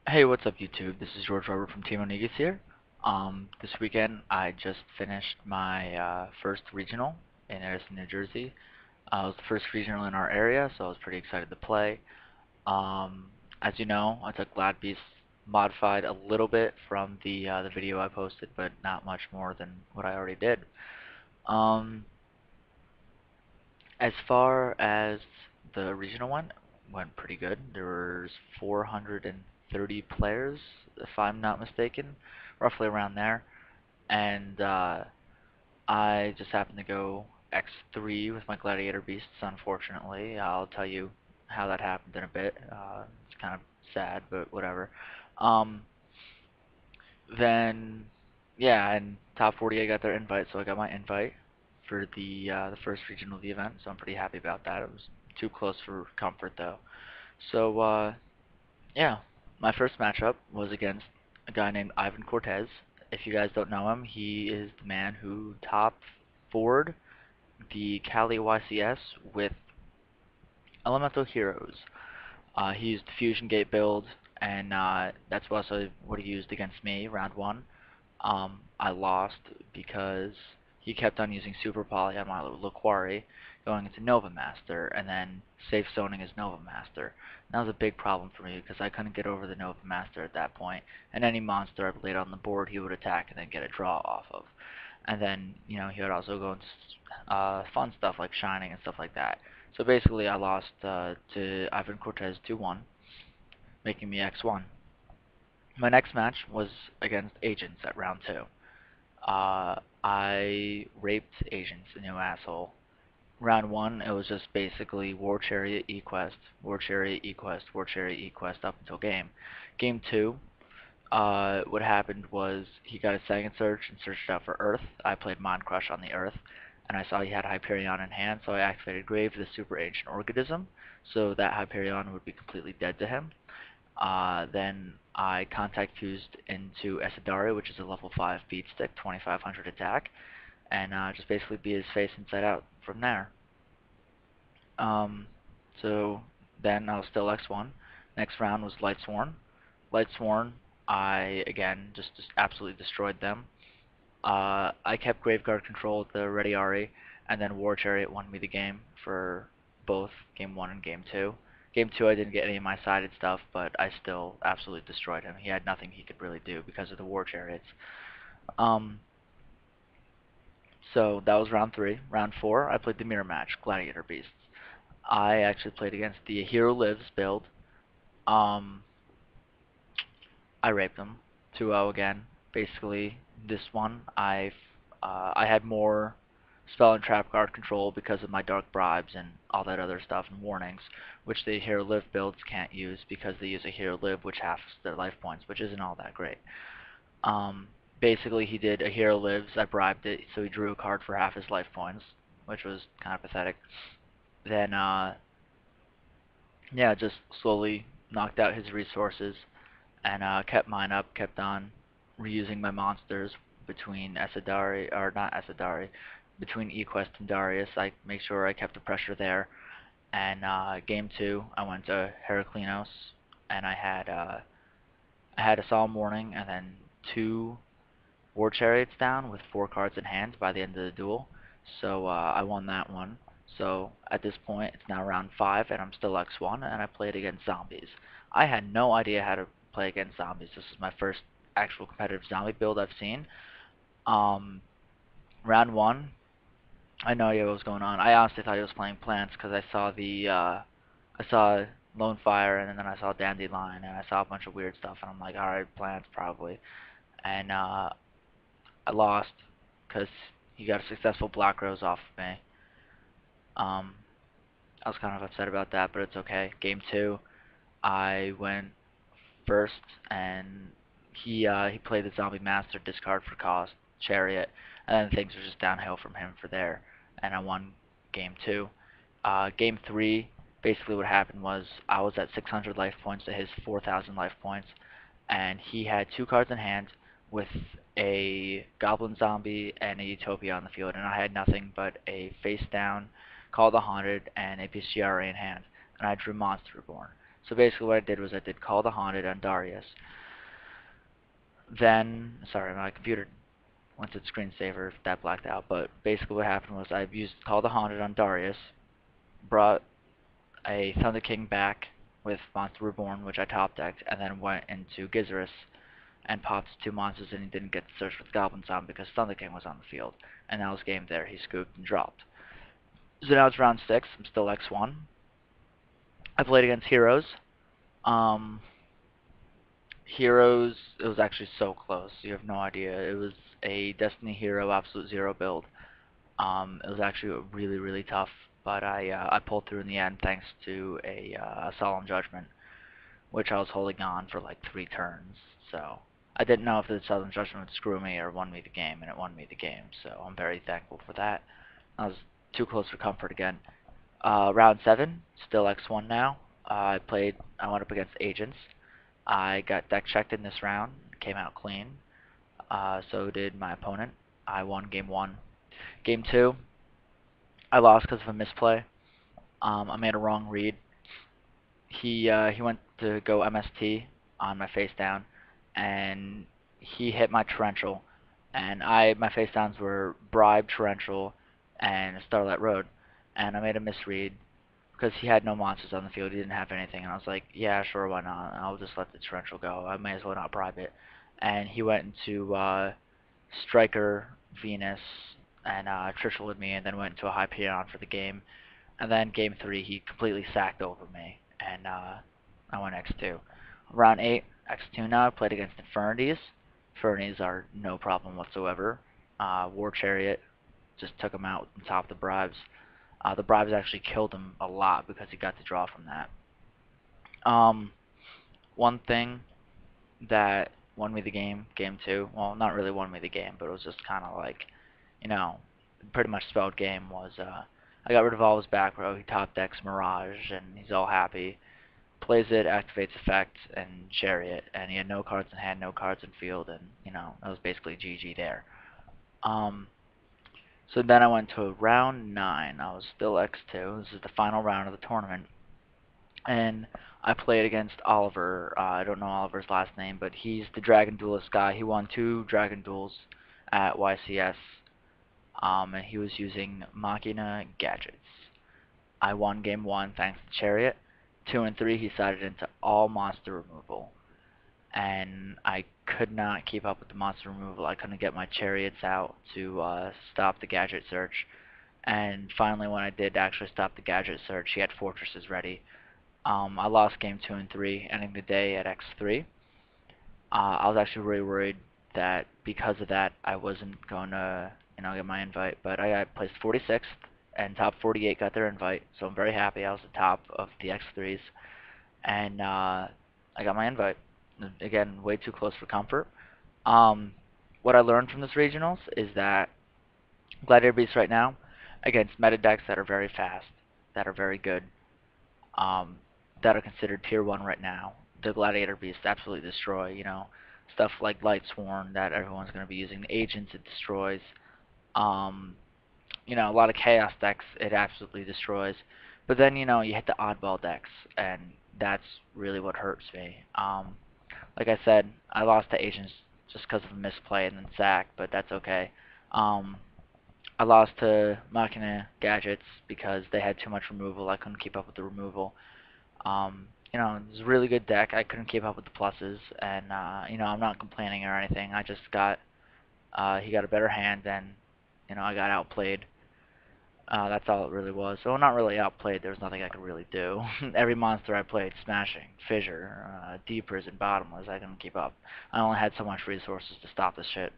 Hey, what's up YouTube? This is George Robert from Team Onigas here. This weekend I just finished my first regional in Edison, New Jersey. It was the first regional in our area, so I was pretty excited to play. As you know, I took Glad Beast modified a little bit from the video I posted, but not much more than what I already did. Um, as far as the regional one, went pretty good. There was 430 players, if I'm not mistaken, roughly around there. And I just happened to go X3 with my Gladiator beasts, unfortunately. I'll tell you how that happened in a bit. It's kind of sad, but whatever. Um, then, yeah, and top 40 I got their invite, so I got my invite for the first regional of the event, so I'm pretty happy about that. It was too close for comfort though. So yeah, my first matchup was against a guy named Ivan Cortez. If you guys don't know him, he is the man who top forward the Cali YCS with Elemental Heroes. He used the Fusion Gate build, and that's also what he used against me round one. I lost because he kept on using Super Poly on my Laquari, going into Nova Master, and then safe zoning his Nova Master. And that was a big problem for me because I couldn't get over the Nova Master at that point, and any monster I played on the board he would attack and then get a draw off of. And then, he would also go into fun stuff like Shining and stuff like that. So basically I lost to Ivan Cortez 2-1, making me X1. My next match was against Agents at round 2. I raped Agents, a new asshole. Round 1, it was just basically War Chariot E-Quest, War Chariot E-Quest, War Chariot E-Quest up until game. Game 2, what happened was he got a second search and searched out for Earth. I played Mind Crush on the Earth, and I saw he had Hyperion in hand, so I activated Grave the Super Ancient Organism, so that Hyperion would be completely dead to him. Then I contact fused into Esadari, which is a level 5 beat stick, 2500 attack, and just basically beat his face inside out from there. Um, so then I was still X1. Next round was Lightsworn. Lightsworn, I again just absolutely destroyed them. I kept Graveguard control with the Ready Ari, and then War Chariot won me the game for both Game 1 and Game 2. Game 2 I didn't get any of my sided stuff, but I still absolutely destroyed him. He had nothing he could really do because of the War Chariots. Um, so that was round 3. Round 4, I played the mirror match, Gladiator Beasts. I actually played against the Hero Lives build. Um, I raped him 2-0 again. Basically, this one I had more spell and trap card control because of my dark bribes and all that other stuff and warnings, which the Hero Live builds can't use because they use a Hero Live which halves their life points, which isn't all that great. Um, Basically, he did a Hero Lives. I bribed it, so he drew a card for half his life points, which was kind of pathetic. Then, yeah, just slowly knocked out his resources and kept mine up, kept on reusing my monsters between Esadari, or not Esadari, between Equest and Darius. I make sure I kept the pressure there. And game 2, I went to Heraclinos, and I had a Solemn Warning, and then 2 War Chariots down with 4 cards in hand by the end of the duel. So I won that one. So at this point, it's now round 5, and I'm still X1, and I played against zombies. I had no idea how to play against zombies. This is my first actual competitive zombie build I've seen. Um, Round 1, I had no idea what was going on. I honestly thought he was playing plants because I saw Lone Fire, and then I saw Dandelion, and I saw a bunch of weird stuff, and I'm like, alright, plants probably. And I lost because he got a successful Black Rose off of me. Um, I was kind of upset about that, but it's okay. Game 2, I went first, and he played the Zombie Master, discard for cost, Chariot, and then things were just downhill from him for there, and I won Game 2. Game 3, basically what happened was I was at 600 life points to his 4,000 life points, and he had 2 cards in hand with a Goblin Zombie and a Utopia on the field, and I had nothing but a face down, Call the Haunted, and a Bestiary in hand, and I drew Monster Reborn. So basically what I did was I did Call the Haunted on Darius. Then, sorry, my computer went to screensaver, that blacked out, but basically what happened was I used Call the Haunted on Darius, brought a Thunder King back with Monster Reborn, which I top decked, and then went into Gizaris and popped two monsters, and he didn't get to search for the Goblin Sound because Thunder King was on the field. And that was game there. He scooped and dropped. So now it's round 6. I'm still X1. I played against Heroes. Um, Heroes, it was actually so close. You have no idea. It was a Destiny Hero Absolute Zero build. It was actually really, really tough, but I pulled through in the end thanks to a Solemn Judgment, which I was holding on for like 3 turns. So I didn't know if the Solemn Judgment would screw me or won me the game, and it won me the game. So I'm very thankful for that. I was too close for comfort again. Round 7, still X1 now. I went up against Agents. I got deck checked in this round, came out clean. So did my opponent. I won game 1. Game 2, I lost because of a misplay. I made a wrong read. He went to go MST on my face down, and he hit my torrential, and my face downs were Bribe, torrential, and Starlight Road, and I made a misread because he had no monsters on the field. He didn't have anything, and I was like, yeah, sure, why not? I'll just let the torrential go. I may as well not bribe it. And he went into Striker, Venus, and Trishul with me, and then went into a high peon for the game. And then game 3, he completely sacked over me, and I went X2. Round 8, X2 now. I played against Infernities. Infernities are no problem whatsoever. War Chariot just took him out on top of the bribes. The bribes actually killed him a lot because he got to draw from that. One thing that won me the game 2, well, not really won me the game, but it was just kind of like, you know, pretty much spelled game was, I got rid of all his back row. He top decks Mirage, and he's all happy. Plays it, activates effect, and Chariot, and he had no cards in hand, no cards in field, and, you know, that was basically GG there. So then I went to round 9. I was still X2. This is the final round of the tournament. And I played against Oliver. I don't know Oliver's last name, but he's the Dragon Duelist guy. He won 2 Dragon Duels at YCS, and he was using Machina gadgets. I won game 1 thanks to Chariot. 2 and 3 he sided into all monster removal, and I could not keep up with the monster removal. I couldn't get my Chariots out to stop the gadget search, and finally when I did actually stop the gadget search, he had fortresses ready. I lost game 2 and 3, ending the day at X3. I was actually really worried that because of that I wasn't going to, get my invite, but I got placed 46th, and top 48 got their invite, so I'm very happy. I was the top of the X3s, and I got my invite. Again, way too close for comfort. What I learned from this regionals is that Gladiator Beasts right now, against meta decks that are very fast, that are very good, um, that are considered tier 1 right now, the Gladiator Beasts absolutely destroy, stuff like Light Sworn that everyone's going to be using. The Agents it destroys. Um, a lot of Chaos decks it absolutely destroys. But then, you hit the oddball decks, and that's really what hurts me. Like I said, I lost to Agents just because of a misplay and then sack, but that's okay. Um, I lost to Machina Gadgets because they had too much removal. I couldn't keep up with the removal. It was a really good deck. I couldn't keep up with the pluses, and I'm not complaining or anything. I just got he got a better hand, and I got outplayed. That's all it really was. So not really outplayed. There was nothing I could really do. Every monster I played, smashing, fissure, deepers, and bottomless, I couldn't keep up. I only had so much resources to stop this shit.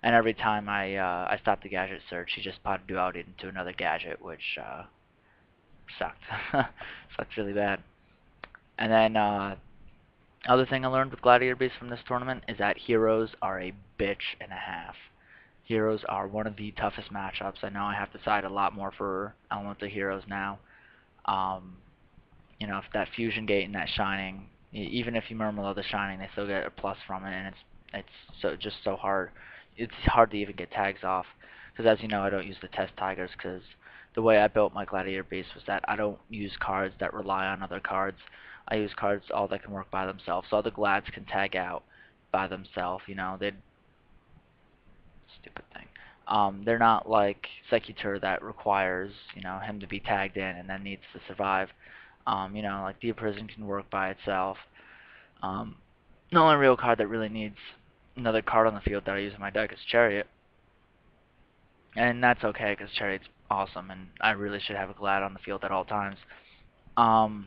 And every time I stopped the gadget search, he just potted duality into another gadget, which sucked. Sucked really bad. And then other thing I learned with Gladiator Beasts from this tournament is that heroes are a bitch and a half. Heroes are one of the toughest matchups. I know I have to side a lot more for elemental heroes now. Um, if that fusion gate and that shining, even if you murmur the shining, they still get a plus from it, and it's just so hard. It's hard to even get tags off, because as you know, I don't use the test tigers, because the way I built my Gladiator base was that I don't use cards that rely on other cards. I use cards all that can work by themselves. So all the Glads can tag out by themselves. They'd stupid thing. They're not like Secutor that requires him to be tagged in and then needs to survive. Like Deep Prison can work by itself. Um, the only real card that really needs another card on the field that I use in my deck is Chariot, and that's okay because Chariot's awesome, and I really should have a Glad on the field at all times. Um,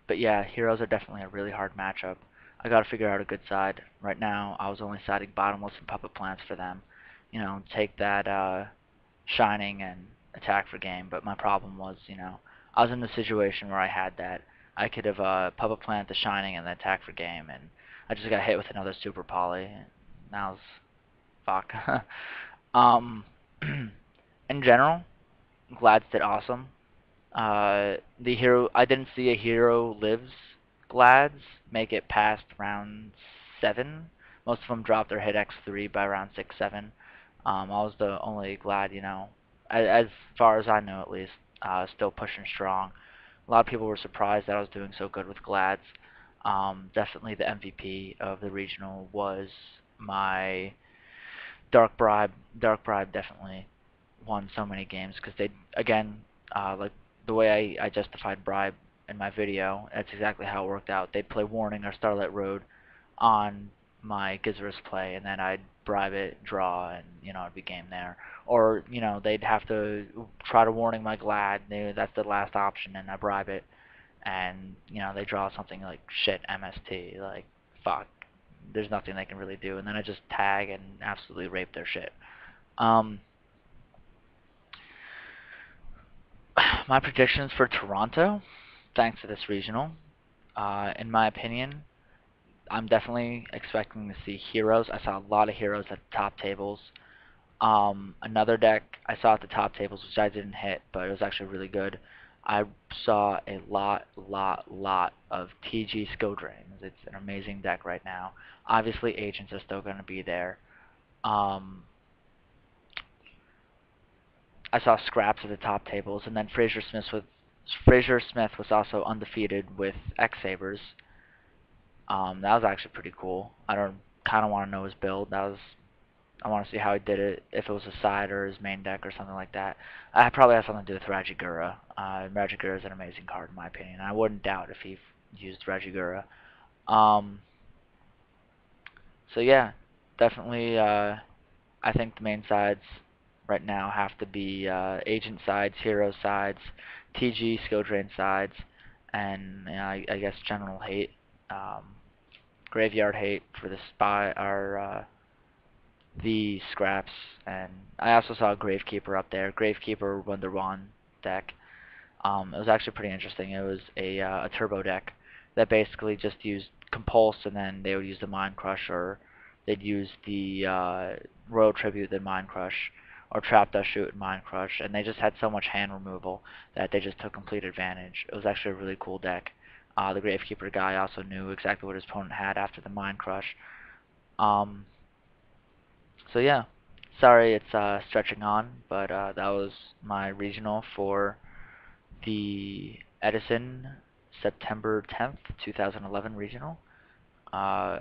but yeah, heroes are definitely a really hard matchup. I gotta figure out a good side. Right now, I was only siding bottomless and puppet plants for them. Take that shining and attack for game. But my problem was, I was in the situation where I had that. I could have puppet plant the shining and then attack for game, and I just got hit with another super poly. And that was fuck. um, in general, Glads did awesome. The hero, I didn't see a hero lives Glads make it past round 7. Most of them dropped their hit X3 by round 6, 7. I was the only Glad, as far as I know at least, still pushing strong. A lot of people were surprised that I was doing so good with Glads. Definitely the MVP of the regional was my Dark Bribe. Dark Bribe definitely won so many games because they, again, like the way I justified Bribe in my video, that's exactly how it worked out. They'd play Warning or Starlight Road on my Gizerus play, and then I'd bribe it, draw, and it'd be game there. Or they'd have to try to Warning my Glad. That's the last option, and I bribe it, and they draw something like shit MST, like fuck. There's nothing they can really do, and then I just tag and absolutely rape their shit. Um, my predictions for Toronto, thanks to this regional, in my opinion, I'm definitely expecting to see heroes. I saw a lot of heroes at the top tables. Another deck I saw at the top tables, which I didn't hit, but it was actually really good. I saw a lot of TG Scodrains. It's an amazing deck right now. Obviously, agents are still going to be there. Um, I saw scraps at the top tables, and then Fraser Smith was also undefeated with X Sabers. That was actually pretty cool. I don't kind of want to know his build. I want to see how he did it, if it was a side or his main deck or something like that. I probably has something to do with Rajigura. Rajigura is an amazing card in my opinion. I wouldn't doubt if he used Rajigura. Um, so yeah, definitely. I think the main sides right now have to be agent sides, hero sides, TG, skill drain sides, and I guess general hate, um, graveyard hate for the spy or the scraps. And I also saw Gravekeeper up there. Gravekeeper Wonder Wand deck. It was actually pretty interesting. It was a turbo deck that basically just used Compulse, and then they would use the Mind Crush, or they'd use the Royal Tribute, then Mind Crush, or Trap Dust Shoot and Mind Crush, and they just had so much hand removal that they just took complete advantage. It was actually a really cool deck. The Gravekeeper guy also knew exactly what his opponent had after the Mind Crush. Um, so yeah, sorry it's stretching on, but that was my regional for the Edison September 10th, 2011 regional. Uh,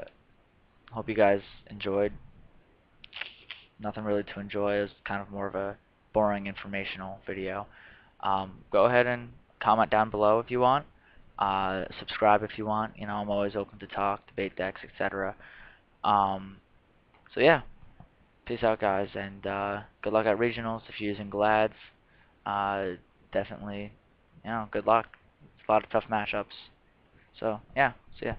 hope you guys enjoyed. Nothing really to enjoy. It was kind of more of a boring informational video. Go ahead and comment down below if you want. Subscribe if you want. I'm always open to talk, debate decks, etc. So yeah, peace out guys, and good luck at regionals if you're using Glads. Uh, Definitely, good luck. It's a lot of tough matchups. So yeah, see ya.